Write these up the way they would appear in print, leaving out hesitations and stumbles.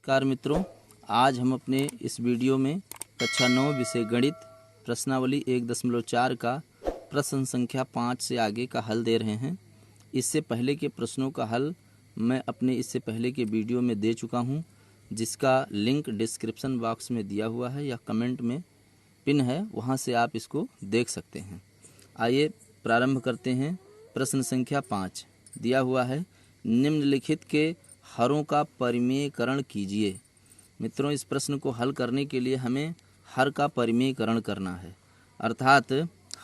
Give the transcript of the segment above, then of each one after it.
नमस्कार मित्रों, आज हम अपने इस वीडियो में कक्षा 9 विषय गणित प्रश्नावली 1.4 का प्रश्न संख्या 5 से आगे का हल दे रहे हैं। इससे पहले के प्रश्नों का हल मैं अपने इससे पहले के वीडियो में दे चुका हूं, जिसका लिंक डिस्क्रिप्शन बॉक्स में दिया हुआ है या कमेंट में पिन है, वहां से आप इसको देख सकते हैं। आइए प्रारंभ करते हैं। प्रश्न संख्या 5 दिया हुआ है, निम्नलिखित के हरों का परिमेयकरण कीजिए। मित्रों, इस प्रश्न को हल करने के लिए हमें हर का परिमेयकरण करना है, अर्थात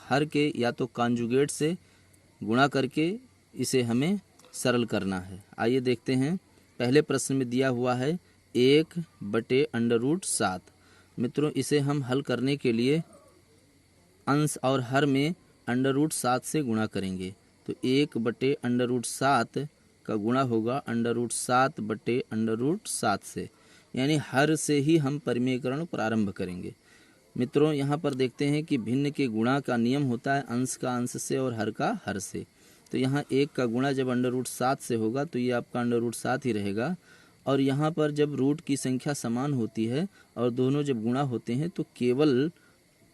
हर के या तो कॉन्जुगेट से गुणा करके इसे हमें सरल करना है। आइए देखते हैं। पहले प्रश्न में दिया हुआ है 1/√7। मित्रों, इसे हम हल करने के लिए अंश और हर में √7 से गुणा करेंगे, तो 1/√7 का गुणा होगा √7/√7 से, यानी हर से ही हम परिमेयकरण प्रारंभ करेंगे। मित्रों, यहाँ पर देखते हैं कि भिन्न के गुणा का नियम होता है अंश का अंश से और हर का हर से। तो यहाँ 1 का गुणा जब √7 से होगा तो ये आपका √7 ही रहेगा। और यहाँ पर जब रूट की संख्या समान होती है और दोनों जब गुणा होते हैं तो केवल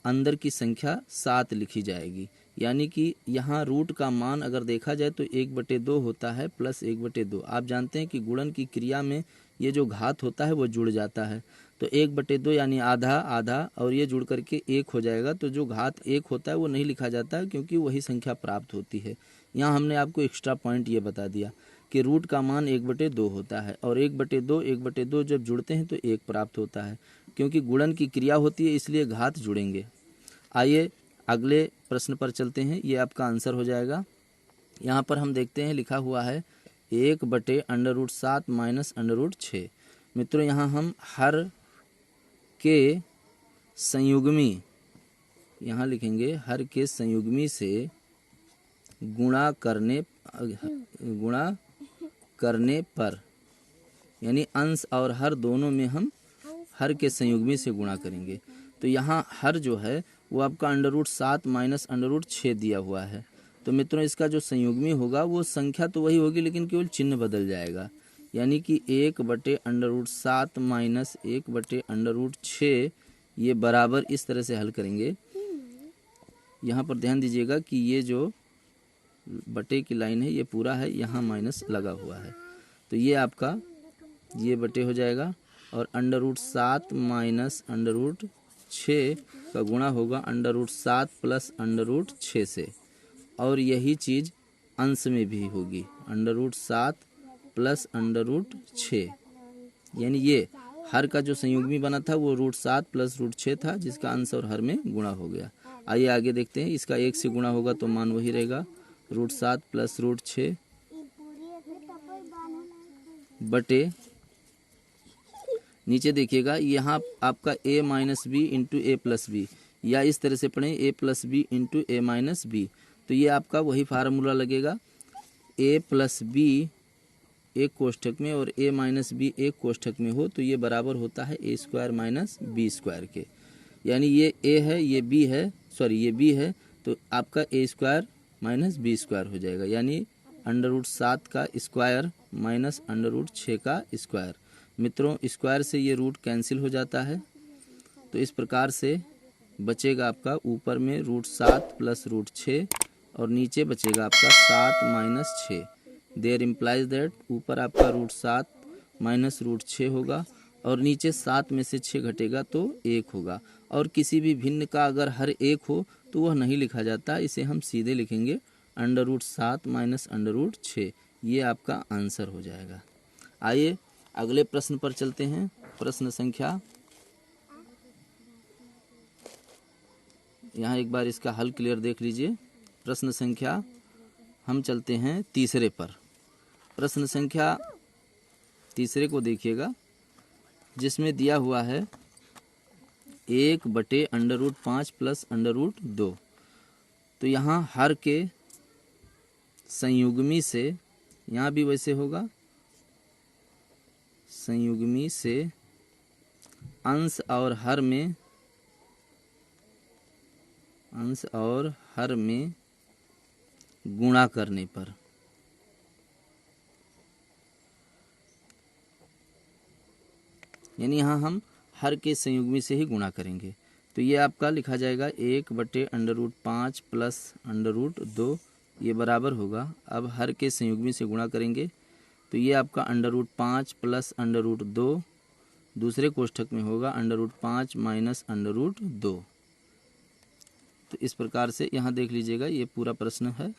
अंदर की संख्या 7 लिखी जाएगी, यानी कि यहाँ रूट का मान अगर देखा जाए तो 1/2 होता है प्लस 1/2। आप जानते हैं कि गुणन की क्रिया में ये जो घात होता है वो जुड़ जाता है, तो 1/2 यानी आधा आधा और ये जुड़ करके 1 हो जाएगा। तो जो घात 1 होता है वो नहीं लिखा जाता है, क्योंकि वही संख्या प्राप्त होती है। यहाँ हमने आपको एक्स्ट्रा पॉइंट ये बता दिया कि रूट का मान 1/2 होता है और 1/2 जब जुड़ते हैं तो 1 प्राप्त होता है, क्योंकि गुणन की क्रिया होती है इसलिए घात जुड़ेंगे। आइए अगले प्रश्न पर चलते हैं, ये आपका आंसर हो जाएगा। यहाँ पर हम देखते हैं लिखा हुआ है 1/√7 माइनस √6। मित्रों, यहाँ हम हर के संयुग्मी, यहाँ लिखेंगे हर के संयुग्मी से गुणा करने पर, यानी अंश और हर दोनों में हम हर के संयुग्मी से गुणा करेंगे। तो यहाँ हर जो है वो आपका √7 माइनस √6 दिया हुआ है। तो मित्रों, इसका जो संयुग्मी होगा वो संख्या तो वही होगी, लेकिन केवल चिन्ह बदल जाएगा, यानी कि 1/√7 माइनस 1/√6, ये बराबर इस तरह से हल करेंगे। यहाँ पर ध्यान दीजिएगा कि ये जो बटे की लाइन है ये पूरा है, यहाँ माइनस लगा हुआ है, तो ये आपका ये बटे हो जाएगा और √7 माइनस √6 का गुणा होगा √7 प्लस √6 से, और यही चीज़ अंश में भी होगी √7 प्लस √6, यानी ये हर का जो संयुग्मी बना था वो √7 प्लस √6 था, जिसका अंश और हर में गुणा हो गया। आइए आगे देखते हैं। इसका 1 से गुणा होगा तो मान वही रहेगा, √7 प्लस √6 बटे, नीचे देखिएगा यहाँ आपका a minus b into a plus b, या इस तरह से पढ़ें a plus b into a minus b. तो ये आपका वही फार्मूला लगेगा, a प्लस बी एक कोष्ठक में और a माइनस बी एक कोष्ठक में हो तो ये बराबर होता है a² माइनस b² के, यानी ये a है ये b है, सॉरी ये b है, तो आपका a² माइनस b² हो जाएगा, यानी √7 का स्क्वायर माइनस √6 का स्क्वायर। मित्रों, स्क्वायर से ये रूट कैंसिल हो जाता है, तो इस प्रकार से बचेगा आपका ऊपर में √7 प्लस √6 और नीचे बचेगा आपका 7 माइनस 6। देयर इम्प्लाइज दैट ऊपर आपका √7 माइनस √6 होगा और नीचे 7 में से 6 घटेगा तो 1 होगा। और किसी भी भिन्न का अगर हर 1 हो तो वह नहीं लिखा जाता, इसे हम सीधे लिखेंगे √7 माइनस √6। ये आपका आंसर हो जाएगा। आइए अगले प्रश्न पर चलते हैं। प्रश्न संख्या, यहाँ एक बार इसका हल क्लियर देख लीजिए। प्रश्न संख्या हम चलते हैं तीसरे पर। प्रश्न संख्या तीसरे को देखिएगा, जिसमें दिया हुआ है 1/√5 प्लस √2। तो यहाँ हर के संयुग्मी से, यहाँ भी वैसे होगा, संयुग्मी से अंश और हर में गुणा करने पर, यानी यहाँ हम हर के संयुग्मी से ही गुणा करेंगे। तो ये आपका लिखा जाएगा 1/√5 प्लस √2, ये बराबर होगा। अब हर के संयुग्मी से गुणा करेंगे तो ये आपका √5 प्लस √2 दूसरे कोष्ठक में होगा √5 माइनस √2। तो इस प्रकार से यहाँ देख लीजिएगा, ये पूरा प्रश्न है,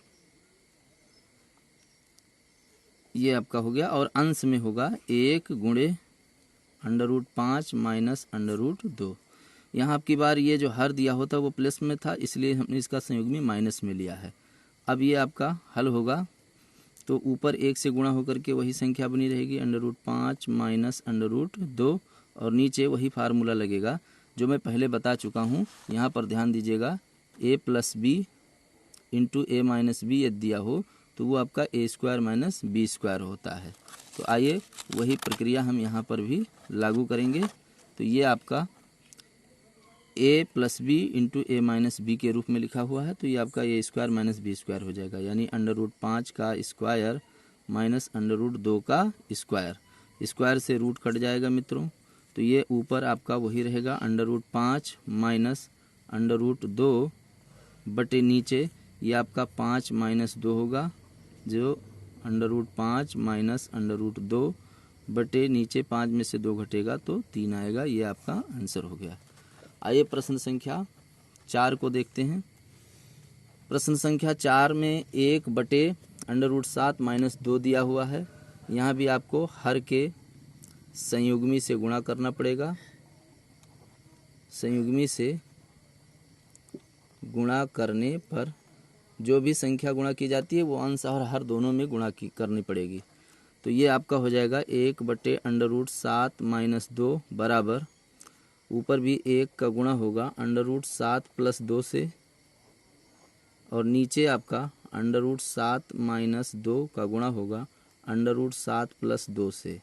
ये आपका हो गया। और अंश में होगा 1 गुणे √5 माइनस √2। यहाँ आपकी बार ये जो हर दिया होता वो प्लस में था, इसलिए हमने इसका संयुग्मी माइनस में लिया है। अब ये आपका हल होगा तो ऊपर 1 से गुणा होकर के वही संख्या बनी रहेगी √5 माइनस √2, और नीचे वही फार्मूला लगेगा जो मैं पहले बता चुका हूँ। यहाँ पर ध्यान दीजिएगा, a plus b into a minus b यदि दिया हो तो वो आपका a² माइनस b² होता है। तो आइए वही प्रक्रिया हम यहाँ पर भी लागू करेंगे। तो ये आपका a plus b into a minus b के रूप में लिखा हुआ है, तो ये आपका a² माइनस b² हो जाएगा, यानी √5 का स्क्वायर माइनस √2 का स्क्वायर। स्क्वायर से रूट कट जाएगा मित्रों, तो ये ऊपर आपका वही रहेगा √5 माइनस √2 बटे नीचे ये आपका 5 माइनस 2 होगा, जो √5 माइनस √2 बटे नीचे 5 में से 2 घटेगा तो 3 आएगा। ये आपका आंसर हो गया। आइए प्रश्न संख्या 4 को देखते हैं। प्रश्न संख्या 4 में 1/√7 माइनस 2 दिया हुआ है। यहाँ भी आपको हर के संयुग्मी से गुणा करना पड़ेगा। संयुग्मी से गुणा करने पर जो भी संख्या गुणा की जाती है वो अंश और हर दोनों में गुणा करनी पड़ेगी। तो ये आपका हो जाएगा 1/√7 माइनस 2 बराबर, ऊपर भी 1 का गुणा होगा √7 प्लस 2 से, और नीचे आपका √7 माइनस 2 का गुणा होगा √7 प्लस 2 से।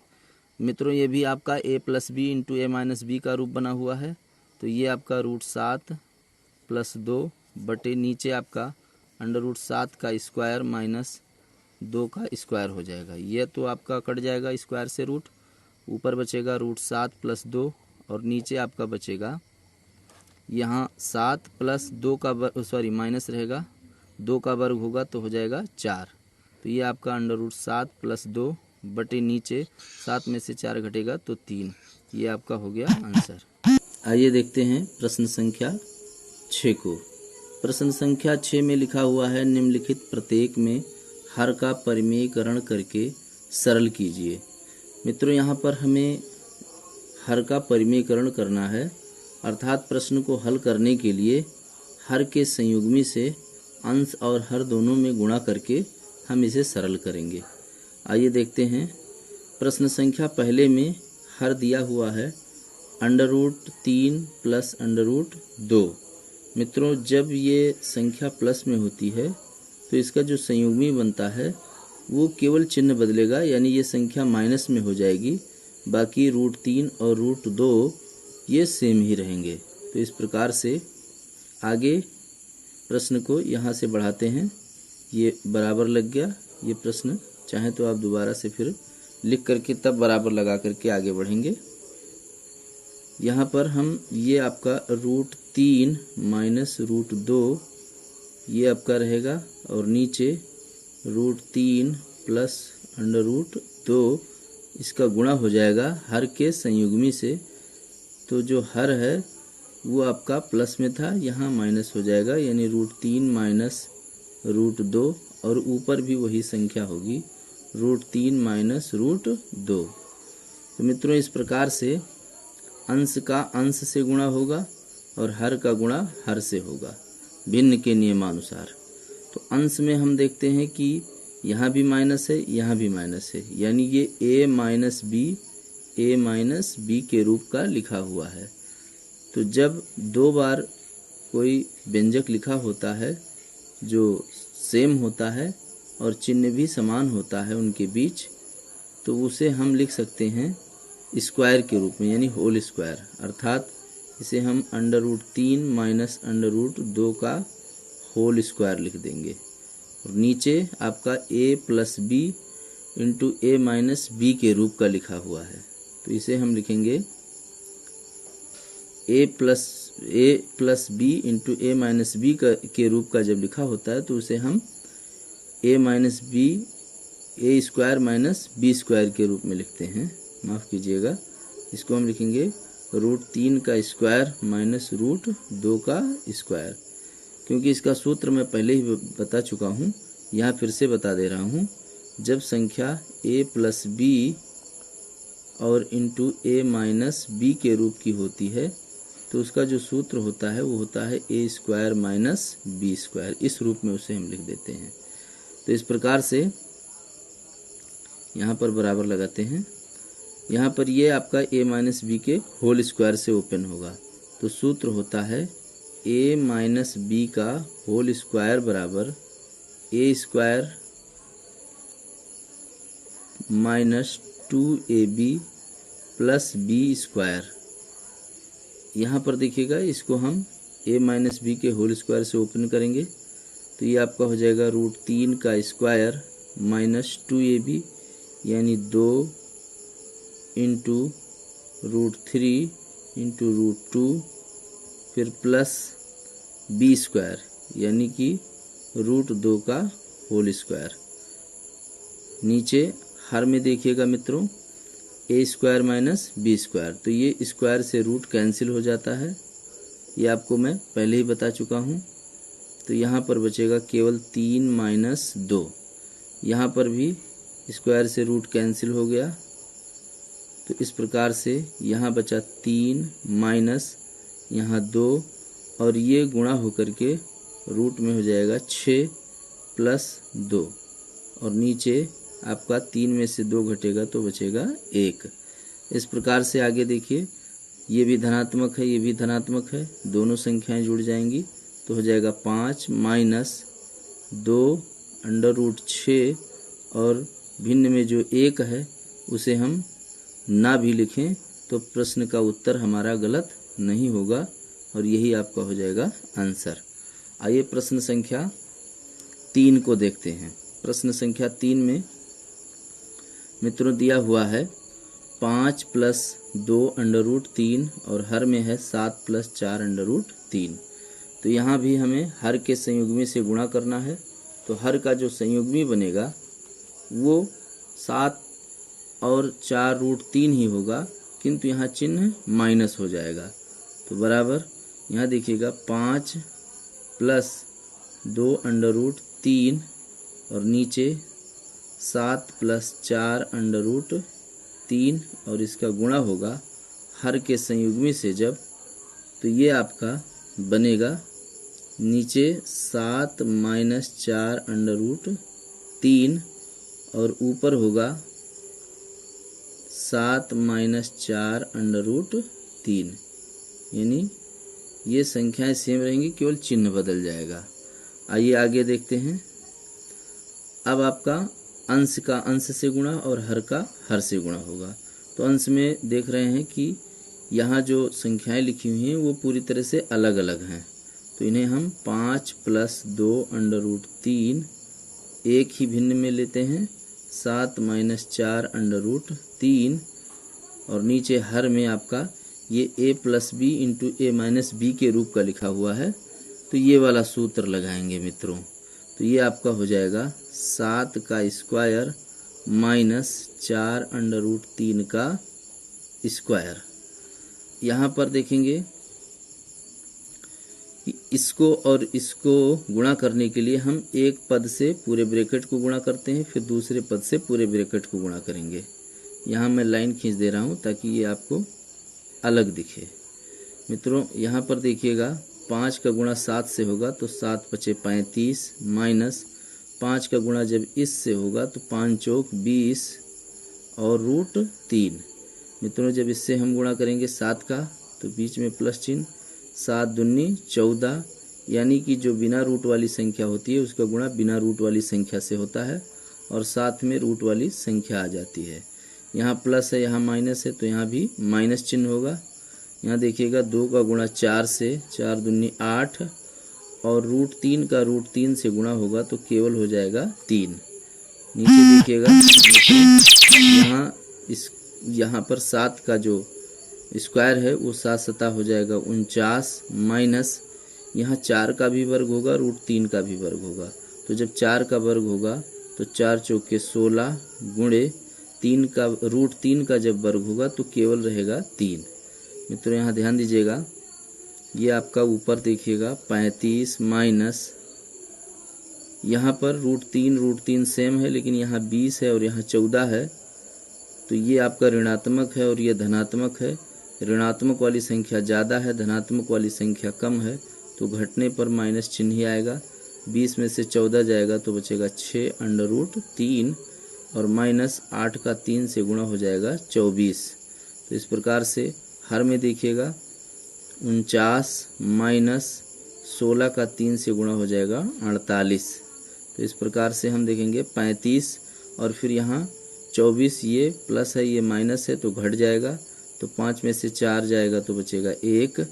मित्रों ये भी आपका a plus b into a minus b का रूप बना हुआ है, तो ये आपका √7 प्लस 2 बटे नीचे आपका √7 का स्क्वायर माइनस 2 का स्क्वायर हो जाएगा। ये तो आपका कट जाएगा स्क्वायर से रूट, ऊपर बचेगा √7 प्लस 2, और नीचे आपका बचेगा यहाँ 7 प्लस 2 का माइनस रहेगा, 2 का वर्ग होगा तो हो जाएगा 4। तो ये आपका √7 प्लस 2 बटे नीचे 7 में से 4 घटेगा तो 3। ये आपका हो गया आंसर। आइए देखते हैं प्रश्न संख्या 6 को। प्रश्न संख्या 6 में लिखा हुआ है, निम्नलिखित प्रत्येक में हर का परिमेयकरण करके सरल कीजिए। मित्रों यहाँ पर हमें हर का परिमेयकरण करना है, अर्थात प्रश्न को हल करने के लिए हर के संयुग्मी से अंश और हर दोनों में गुणा करके हम इसे सरल करेंगे। आइए देखते हैं। प्रश्न संख्या पहले में हर दिया हुआ है √3 प्लस √2। मित्रों जब ये संख्या प्लस में होती है तो इसका जो संयुग्मी बनता है वो केवल चिन्ह बदलेगा, यानी ये संख्या माइनस में हो जाएगी, बाकी √3 और √2 ये सेम ही रहेंगे। तो इस प्रकार से आगे प्रश्न को यहाँ से बढ़ाते हैं। ये बराबर लग गया ये प्रश्न, चाहे तो आप दोबारा से फिर लिख करके तब बराबर लगा करके आगे बढ़ेंगे। यहाँ पर हम ये आपका √3 माइनस √2 ये आपका रहेगा, और नीचे √3 प्लस √2 इसका गुणा हो जाएगा हर के संयुग्मी से। तो जो हर है वो आपका प्लस में था, यहाँ माइनस हो जाएगा, यानी √3 माइनस √2, और ऊपर भी वही संख्या होगी √3 माइनस √2। तो मित्रों इस प्रकार से अंश का अंश से गुणा होगा और हर का गुणा हर से होगा भिन्न के नियमानुसार। तो अंश में हम देखते हैं कि यहाँ भी माइनस है, यहाँ भी माइनस है, यानी ये a माइनस बी के रूप का लिखा हुआ है। तो जब 2 बार कोई व्यंजक लिखा होता है जो सेम होता है और चिन्ह भी समान होता है उनके बीच, तो उसे हम लिख सकते हैं स्क्वायर के रूप में, यानी होल स्क्वायर, अर्थात इसे हम √3 माइनस √2 का होल स्क्वायर लिख देंगे। और नीचे आपका a plus b into a minus b के रूप का लिखा हुआ है, तो इसे हम लिखेंगे plus b into a minus b के रूप का जब लिखा होता है तो उसे हम ए माइनस बी ए स्क्वायर माइनस बी स्क्वायर के रूप में लिखते हैं। माफ़ कीजिएगा, इसको हम लिखेंगे √3 का स्क्वायर माइनस √2 का स्क्वायर, क्योंकि इसका सूत्र मैं पहले ही बता चुका हूँ, यहाँ फिर से बता दे रहा हूँ। जब संख्या a प्लस बी और इंटू ए माइनस बी के रूप की होती है तो उसका जो सूत्र होता है वो होता है a square minus b square. इस रूप में उसे हम लिख देते हैं। तो इस प्रकार से यहाँ पर बराबर लगाते हैं। यहाँ पर ये आपका a माइनस बी के होल स्क्वायर से ओपन होगा, तो सूत्र होता है a माइनस बी का होल स्क्वायर बराबर a square minus 2ab plus b square. यहाँ पर देखिएगा, इसको हम a माइनस बी के होल स्क्वायर से ओपन करेंगे तो ये आपका हो जाएगा √3 का स्क्वायर माइनस 2ab यानी 2 इंटू √3 इंटू √2 फिर प्लस बी स्क्वायर यानी कि √2 का होल स्क्वायर। नीचे हर में देखिएगा मित्रों a square minus b square, तो ये स्क्वायर से रूट कैंसिल हो जाता है, ये आपको मैं पहले ही बता चुका हूँ। तो यहाँ पर बचेगा केवल 3 माइनस 2। यहाँ पर भी स्क्वायर से रूट कैंसिल हो गया, तो इस प्रकार से यहाँ बचा 3 माइनस यहाँ 2 और ये गुणा होकर के रूट में हो जाएगा 6 प्लस 2 और नीचे आपका 3 में से 2 घटेगा तो बचेगा 1। इस प्रकार से आगे देखिए, ये भी धनात्मक है, ये भी धनात्मक है, दोनों संख्याएं जुड़ जाएंगी तो हो जाएगा 5 माइनस 2 √6 और भिन्न में जो 1 है उसे हम ना भी लिखें तो प्रश्न का उत्तर हमारा गलत नहीं होगा और यही आपका हो जाएगा आंसर। आइए प्रश्न संख्या 3 को देखते हैं। प्रश्न संख्या 3 में मित्रों दिया हुआ है 5 प्लस 2 √3 और हर में है 7 प्लस 4 √3। तो यहाँ भी हमें हर के संयुग्मी से गुणा करना है, तो हर का जो संयुग्मी बनेगा वो 7 और 4 √3 ही होगा, किंतु यहाँ चिन्ह माइनस हो जाएगा। तो बराबर यहाँ देखिएगा 5 प्लस 2 √3 और नीचे 7 प्लस 4 √3 और इसका गुणा होगा हर के संयुग्मी से जब, तो ये आपका बनेगा नीचे 7 माइनस 4 √3 और ऊपर होगा 7 माइनस 4 √3, यानी ये संख्याएं सेम रहेंगी, केवल चिन्ह बदल जाएगा। आइए आगे देखते हैं। अब आपका अंश का अंश से गुणा और हर का हर से गुणा होगा। तो अंश में देख रहे हैं कि यहाँ जो संख्याएं लिखी हुई हैं वो पूरी तरह से अलग अलग हैं, तो इन्हें हम 5 प्लस 2 √3 एक ही भिन्न में लेते हैं, 7 माइनस 4 √3 और नीचे हर में आपका ये a plus b into a minus b के रूप का लिखा हुआ है, तो ये वाला सूत्र लगाएंगे मित्रों। तो ये आपका हो जाएगा 7 का स्क्वायर माइनस 4 √3 का स्क्वायर। यहाँ पर देखेंगे कि इसको और इसको गुणा करने के लिए हम एक पद से पूरे ब्रैकेट को गुणा करते हैं, फिर दूसरे पद से पूरे ब्रैकेट को गुणा करेंगे। यहाँ मैं लाइन खींच दे रहा हूँ ताकि ये आपको अलग दिखे। मित्रों यहाँ पर देखिएगा 5 का गुणा 7 से होगा तो 7 पचे 35 माइनस 5 का गुणा जब इससे होगा तो 5 चौक 20 और √3। मित्रों जब इससे हम गुणा करेंगे 7 का तो बीच में प्लस चिन्ह, 7 दूनी 14, यानी कि जो बिना रूट वाली संख्या होती है उसका गुणा बिना रूट वाली संख्या से होता है और साथ में रूट वाली संख्या आ जाती है। यहाँ प्लस है, यहाँ माइनस है, तो यहाँ भी माइनस चिन्ह होगा। यहाँ देखिएगा 2 का गुणा 4 से, 4 दूनी 8 और √3 का √3 से गुणा होगा तो केवल हो जाएगा 3। नीचे देखिएगा यहाँ पर 7 का जो स्क्वायर है वो 7 सता हो जाएगा 49 माइनस यहाँ 4 का भी वर्ग होगा, √3 का भी वर्ग होगा। तो जब 4 का वर्ग होगा तो 4 चौके 16 गुणे 3 का √3 का जब वर्ग होगा तो केवल रहेगा 3। मित्रों यहाँ ध्यान दीजिएगा, ये आपका ऊपर देखिएगा 35 माइनस यहाँ पर √3 सेम है, लेकिन यहाँ 20 है और यहाँ 14 है, तो ये आपका ऋणात्मक है और ये धनात्मक है। ऋणात्मक वाली संख्या ज़्यादा है, धनात्मक वाली संख्या कम है, तो घटने पर माइनस चिन्ह ही आएगा। 20 में से 14 जाएगा तो बचेगा 6√3 और माइनस 8 का 3 से गुणा हो जाएगा 24। तो इस प्रकार से हर में देखिएगा 49 माइनस 16 का 3 से गुणा हो जाएगा 48। तो इस प्रकार से हम देखेंगे 35 और फिर यहाँ 24, ये प्लस है ये माइनस है तो घट जाएगा, तो 5 में से 4 जाएगा तो बचेगा 1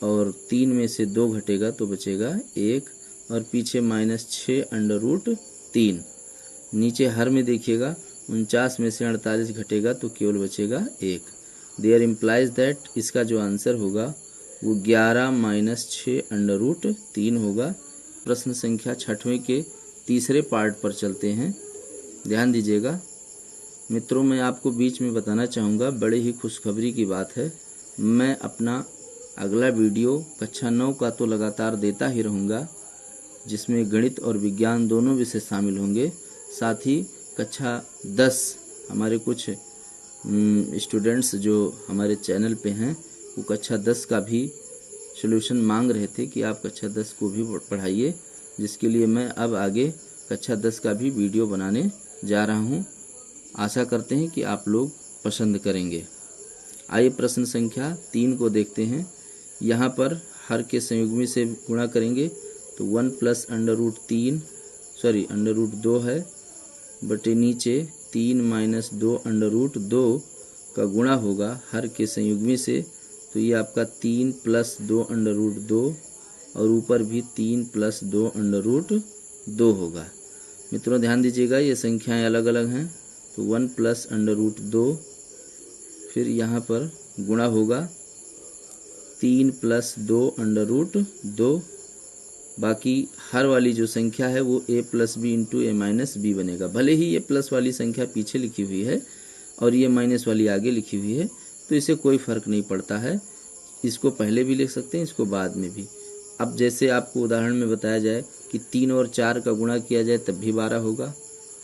और 3 में से 2 घटेगा तो बचेगा 1 और पीछे -6√3। नीचे हर में देखिएगा 49 में से 48 घटेगा तो केवल बचेगा 1। देयर इम्प्लाइज दैट इसका जो आंसर होगा वो 11 माइनस 6√3 होगा। प्रश्न संख्या 6वें के तीसरे पार्ट पर चलते हैं। ध्यान दीजिएगा मित्रों, मैं आपको बीच में बताना चाहूँगा, बड़े ही खुशखबरी की बात है, मैं अपना अगला वीडियो कक्षा 9 का तो लगातार देता ही रहूँगा, जिसमें गणित और विज्ञान दोनों विषय शामिल होंगे। साथ ही कक्षा 10 हमारे कुछ स्टूडेंट्स जो हमारे चैनल पे हैं वो कक्षा 10 का भी सॉल्यूशन मांग रहे थे कि आप कक्षा 10 को भी पढ़ाइए, जिसके लिए मैं अब आगे कक्षा 10 का भी वीडियो बनाने जा रहा हूं। आशा करते हैं कि आप लोग पसंद करेंगे। आइए प्रश्न संख्या 3 को देखते हैं। यहाँ पर हर के संयुग्मी से गुणा करेंगे तो 1 प्लस √2 है बटे नीचे 3 माइनस 2 √2 का गुणा होगा हर के संयुग्मी से, तो ये आपका 3 प्लस 2 √2 और ऊपर भी 3 प्लस 2 √2 होगा। मित्रों ध्यान दीजिएगा, ये संख्याएं अलग अलग हैं, तो 1 प्लस √2 फिर यहाँ पर गुणा होगा 3 प्लस 2 √2, बाकी हर वाली जो संख्या है वो a plus b into a minus b बनेगा। भले ही ये प्लस वाली संख्या पीछे लिखी हुई है और ये माइनस वाली आगे लिखी हुई है, तो इसे कोई फर्क नहीं पड़ता है, इसको पहले भी लिख सकते हैं, इसको बाद में भी। अब जैसे आपको उदाहरण में बताया जाए कि 3 और 4 का गुणा किया जाए तब भी 12 होगा,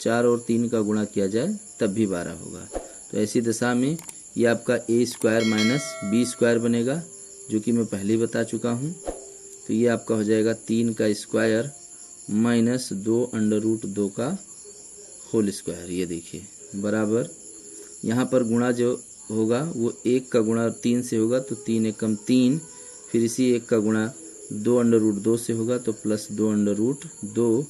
4 और 3 का गुणा किया जाए तब भी 12 होगा। तो ऐसी दशा में ये आपका a² माइनस b² बनेगा, जो कि मैं पहले ही बता चुका हूँ। तो ये आपका हो जाएगा 3 का स्क्वायर माइनस 2 √2 का होल स्क्वायर। ये देखिए बराबर, यहाँ पर गुणा जो होगा वो 1 का गुणा 3 से होगा तो 3 एकम 3, फिर इसी 1 का गुणा 2 √2 से होगा तो प्लस 2 √2,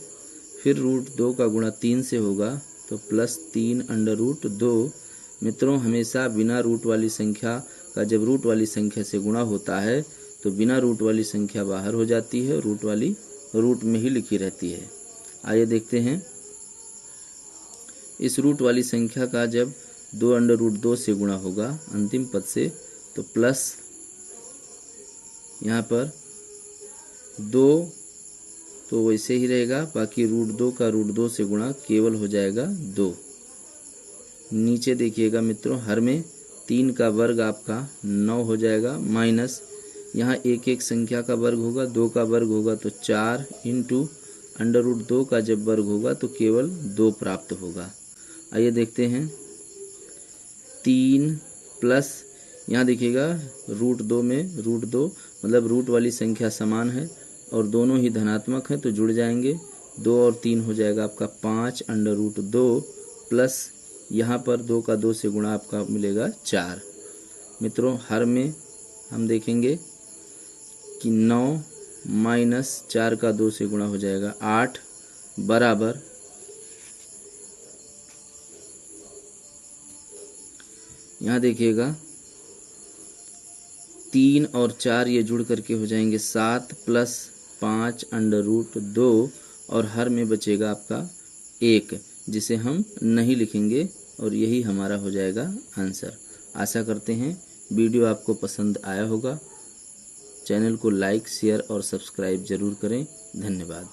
फिर √2 का गुणा 3 से होगा तो प्लस 3 √2। मित्रों हमेशा बिना रूट वाली संख्या का जब रूट वाली संख्या से गुणा होता है तो बिना रूट वाली संख्या बाहर हो जाती है, रूट वाली रूट में ही लिखी रहती है। आइए देखते हैं, इस रूट वाली संख्या का जब 2 √2 से गुणा होगा अंतिम पद से तो प्लस यहाँ पर 2 तो वैसे ही रहेगा, बाकी √2 का √2 से गुणा केवल हो जाएगा 2। नीचे देखिएगा मित्रों, हर में 3 का वर्ग आपका 9 हो जाएगा, माइनस यहाँ एक एक संख्या का वर्ग होगा, 2 का वर्ग होगा तो 4 इंटू √2 का जब वर्ग होगा तो केवल 2 प्राप्त होगा। आइए देखते हैं, 3 प्लस यहाँ देखिएगा √2 में √2 मतलब रूट वाली संख्या समान है और दोनों ही धनात्मक हैं तो जुड़ जाएंगे, 2 और 3 हो जाएगा आपका 5 √2 प्लस यहाँ पर 2 का 2 से गुणा आपका मिलेगा 4। मित्रों हर में हम देखेंगे कि 9 माइनस 4 का 2 से गुणा हो जाएगा 8 बराबर यहाँ देखिएगा 3 और 4 ये जुड़ करके हो जाएंगे 7 प्लस 5 √2 और हर में बचेगा आपका 1, जिसे हम नहीं लिखेंगे और यही हमारा हो जाएगा आंसर। आशा करते हैं वीडियो आपको पसंद आया होगा। चैनल को लाइक, शेयर और सब्सक्राइब जरूर करें। धन्यवाद।